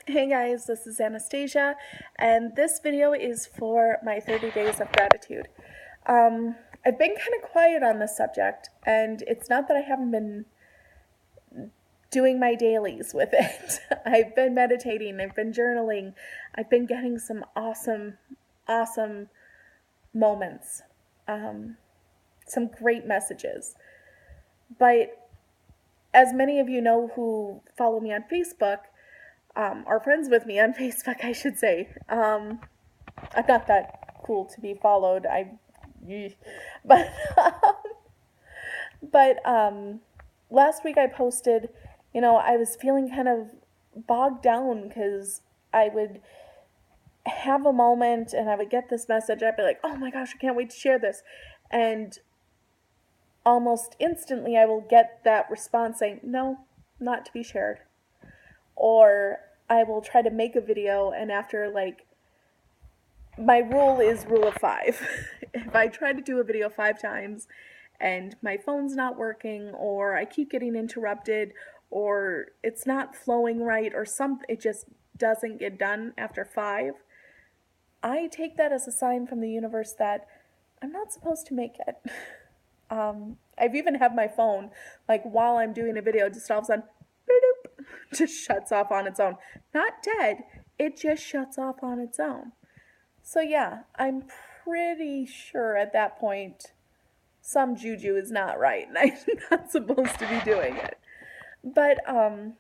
Hey guys, this is Anastasia, and this video is for my 30 days of gratitude. I've been kind of quiet on this subject, and it's not that I haven't been doing my dailies with it. I've been meditating, I've been journaling, I've been getting some awesome moments, some great messages. But as many of you know who follow me on Facebook, are friends with me on Facebook, I should say. I'm not that cool to be followed. But but last week I posted. I was feeling kind of bogged down because I would have a moment and I would get this message. I'd be like, "Oh my gosh, I can't wait to share this," and almost instantly I will get that response saying, "No, not to be shared." Or I will try to make a video, and after my rule is rule of 5. If I try to do a video 5 times and my phone's not working, or I keep getting interrupted, or it's not flowing right, or it just doesn't get done after 5, I take that as a sign from the universe that I'm not supposed to make it. I've even had my phone, like while I'm doing a video, just all of a sudden, just shuts off on its own. Not dead, it just shuts off on its own. So yeah, I'm pretty sure at that point some juju is not right and I'm not supposed to be doing it. But and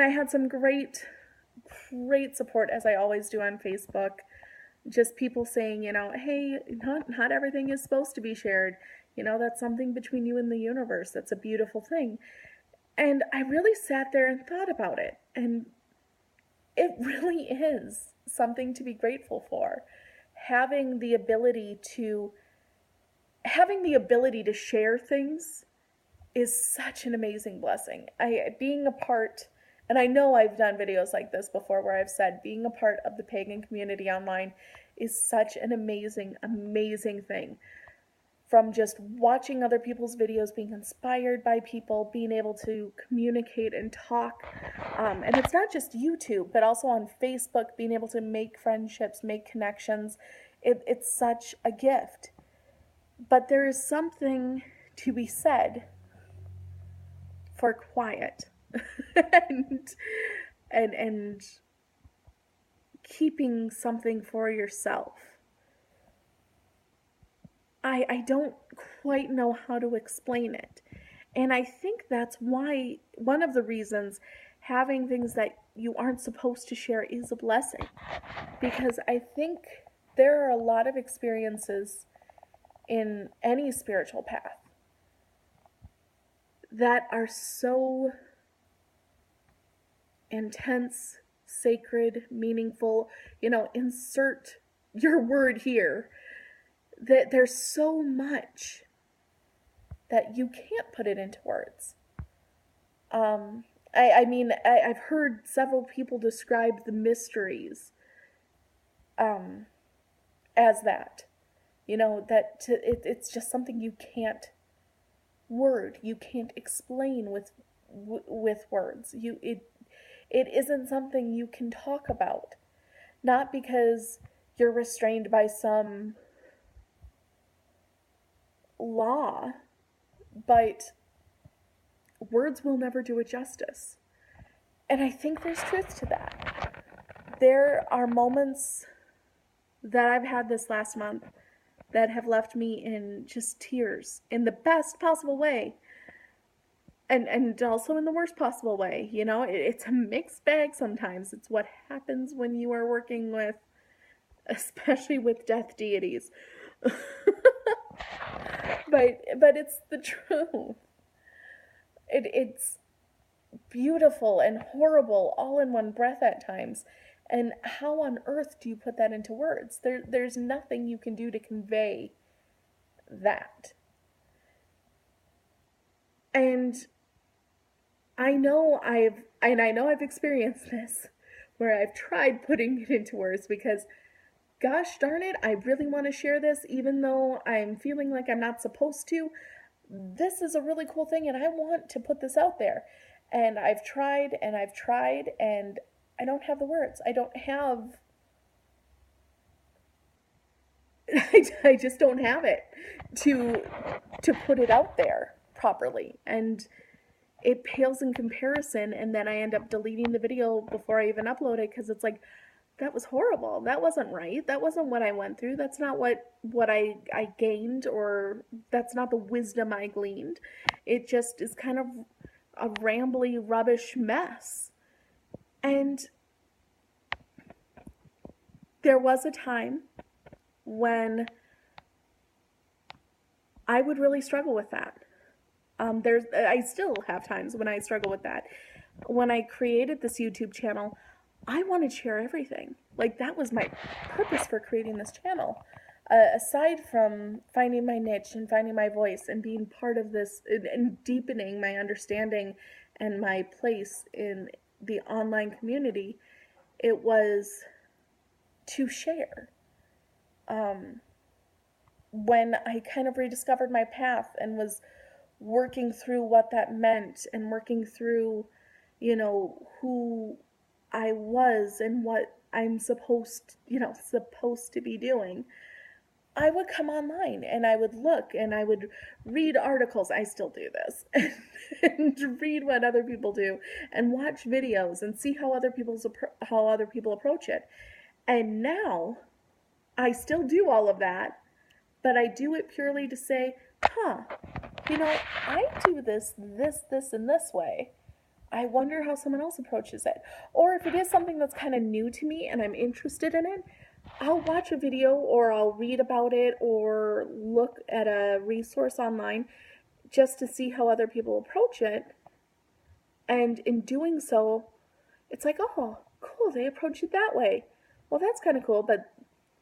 I had some great support, as I always do on Facebook. Just people saying, hey, not everything is supposed to be shared. That's something between you and the universe. That's a beautiful thing. And I really sat there and thought about it. And it really is something to be grateful for. Having the ability to share things is such an amazing blessing. Being a part, and I know I've done videos like this before where I've said being a part of the pagan community online is such an amazing thing. From just watching other people's videos, being inspired by people, being able to communicate and talk. And it's not just YouTube, but also on Facebook, being able to make friendships, make connections. It's such a gift. But there is something to be said for quiet and keeping something for yourself. I don't quite know how to explain it. And I think that's why, one of the reasons having things that you aren't supposed to share is a blessing. Because I think there are a lot of experiences in any spiritual path that are so intense, sacred, meaningful, insert your word here, that there's so much that you can't put it into words. I've heard several people describe the mysteries as that. It's just something you can't explain with words. It isn't something you can talk about. Not because you're restrained by some law, but words will never do it justice. And I think there's truth to that. There are moments that I've had this last month that have left me in just tears, in the best possible way, and also in the worst possible way. It's a mixed bag sometimes. It's what happens when you are working with, especially with death deities. But it's the truth. It's beautiful and horrible all in one breath at times. And how on earth do you put that into words? There's nothing you can do to convey that. And I know I've experienced this, where I've tried putting it into words because, gosh darn it, I really want to share this even though I'm feeling like I'm not supposed to. This is a really cool thing and I want to put this out there. And I've tried and I've tried, and I don't have the words. I don't have, I just don't have it to put it out there properly. And it pales in comparison, and then I end up deleting the video before I even upload it because it's like, that was horrible. That wasn't right. That wasn't what I went through. That's not what I gained, or that's not the wisdom I gleaned. It just is kind of a rambly rubbish mess. And there was a time when I would really struggle with that. I still have times when I struggle with that. When I created this YouTube channel, I wanted to share everything. Like, that was my purpose for creating this channel. Aside from finding my niche and finding my voice and being part of this and deepening my understanding and my place in the online community, it was to share. When I kind of rediscovered my path and was working through what that meant and working through, who I was and what I'm supposed to be doing, I would come online and I would look and I would read articles. I still do this and read what other people do and watch videos and see how other people approach it. And now I still do all of that, but I do it purely to say, I do this, and this way. I wonder how someone else approaches it. Or if it is something that's kind of new to me and I'm interested in it, I'll watch a video or I'll read about it or look at a resource online just to see how other people approach it. And in doing so, it's like, oh, cool, they approach it that way. Well, that's kind of cool, but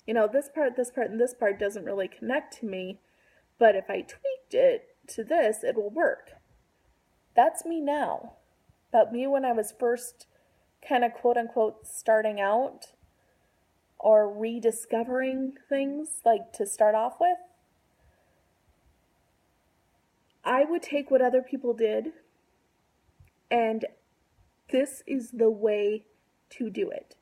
this part, and this part doesn't really connect to me. But if I tweaked it to this, it will work. That's me now. But me when I was first kind of quote unquote starting out or rediscovering things, like to start off with, I would take what other people did, and this is the way to do it.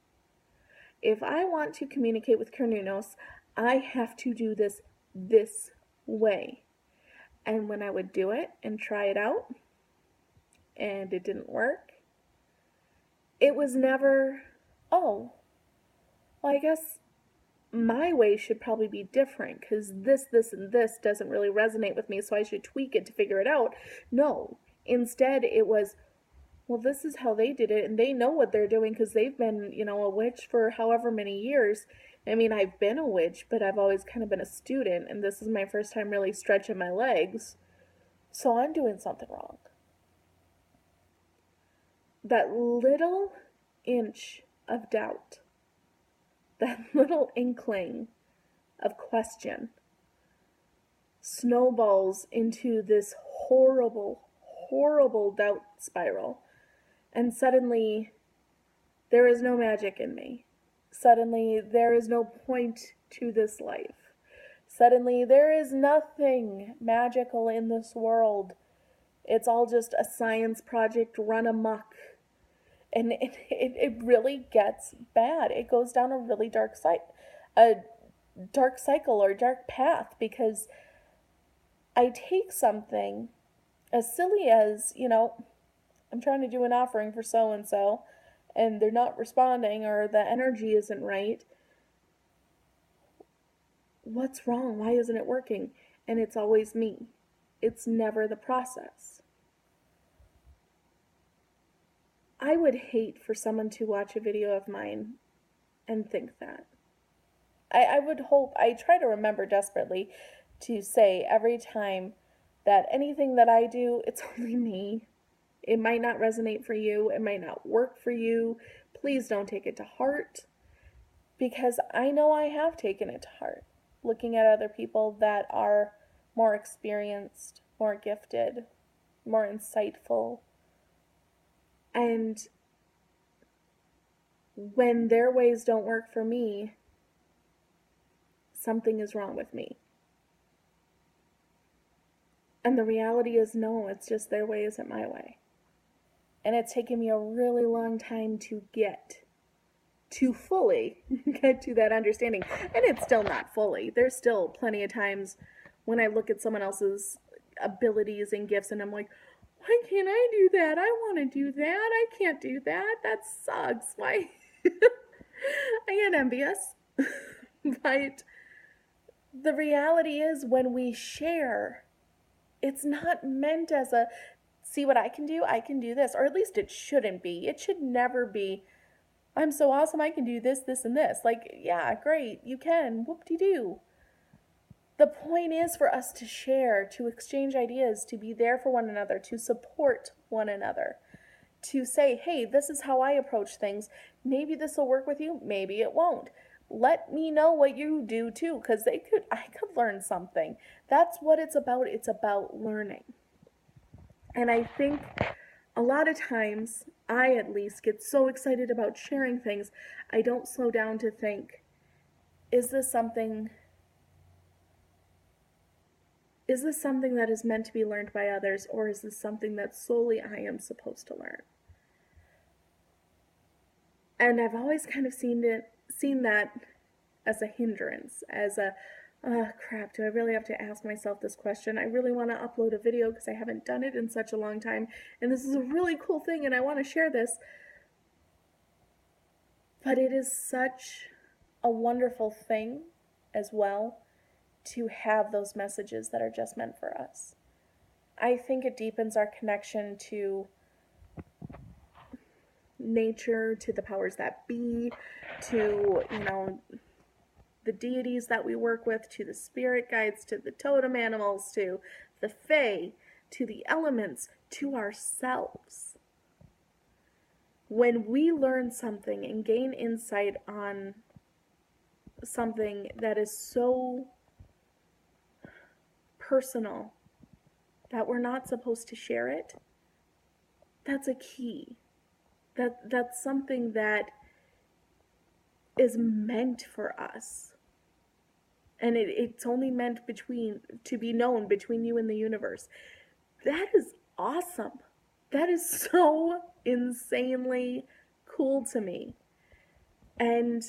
If I want to communicate with Carnunos, I have to do this way. And when I would do it and try it out, and it didn't work, it was never, oh, well, I guess my way should probably be different because this, and this doesn't really resonate with me, so I should tweak it to figure it out. No, instead it was, well, this is how they did it, and they know what they're doing because they've been, a witch for however many years. I mean, I've been a witch, but I've always kind of been a student, and this is my first time really stretching my legs, so I'm doing something wrong. That little inch of doubt, that little inkling of question, snowballs into this horrible, horrible doubt spiral. And suddenly, there is no magic in me. Suddenly, there is no point to this life. Suddenly, there is nothing magical in this world. It's all just a science project run amok. And it really gets bad. It goes down a really dark cycle or dark path, because I take something as silly as, I'm trying to do an offering for so-and-so, and they're not responding, or the energy isn't right. What's wrong? Why isn't it working? And it's always me. It's never the process. I would hate for someone to watch a video of mine and think that. I would hope, I try to remember desperately to say every time that anything that I do, it's only me. It might not resonate for you. It might not work for you. Please don't take it to heart, because I know I have taken it to heart, looking at other people that are more experienced, more gifted, more insightful. And when their ways don't work for me, something is wrong with me. And the reality is, no, it's just their way isn't my way. And it's taken me a really long time to fully get to that understanding. And it's still not fully. There's still plenty of times when I look at someone else's abilities and gifts and I'm like, why can't I do that? I want to do that. I can't do that. That sucks. Why? I get envious. But the reality is, when we share, it's not meant as a see what I can do this. Or at least it shouldn't be. It should never be, I'm so awesome, I can do this, this, and this. Like, yeah, great, you can. Whoop-de-doo. The point is for us to share, to exchange ideas, to be there for one another, to support one another, to say, hey, this is how I approach things. Maybe this will work with you, maybe it won't. Let me know what you do too, because I could learn something. That's what it's about. It's about learning. And I think a lot of times, I at least get so excited about sharing things, I don't slow down to think, is this something that is meant to be learned by others, or is this something that solely I am supposed to learn? And I've always kind of seen that as a hindrance, as a, oh crap, do I really have to ask myself this question? I really want to upload a video because I haven't done it in such a long time, and this is a really cool thing and I want to share this. But it is such a wonderful thing as well to have those messages that are just meant for us. I think it deepens our connection to nature, to the powers that be, to, the deities that we work with, to the spirit guides, to the totem animals, to the fae, to the elements, to ourselves. When we learn something and gain insight on something that is so personal that we're not supposed to share it, that's a key. That's something that is meant for us. And it's only meant to be known between you and the universe. That is awesome. That is so insanely cool to me. And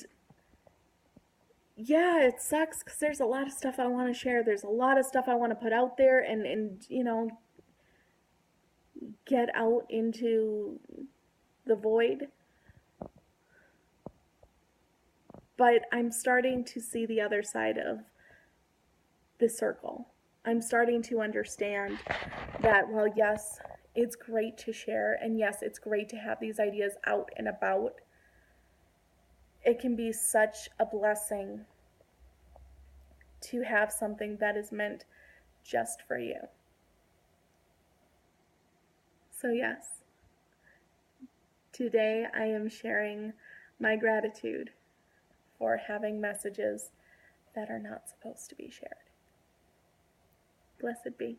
yeah, it sucks because there's a lot of stuff I want to share. There's a lot of stuff I want to put out there and get out into the void. But I'm starting to see the other side of the circle. I'm starting to understand that, well, yes, it's great to share, and yes, it's great to have these ideas out and about. It can be such a blessing to have something that is meant just for you. So yes, today I am sharing my gratitude for having messages that are not supposed to be shared. Blessed be.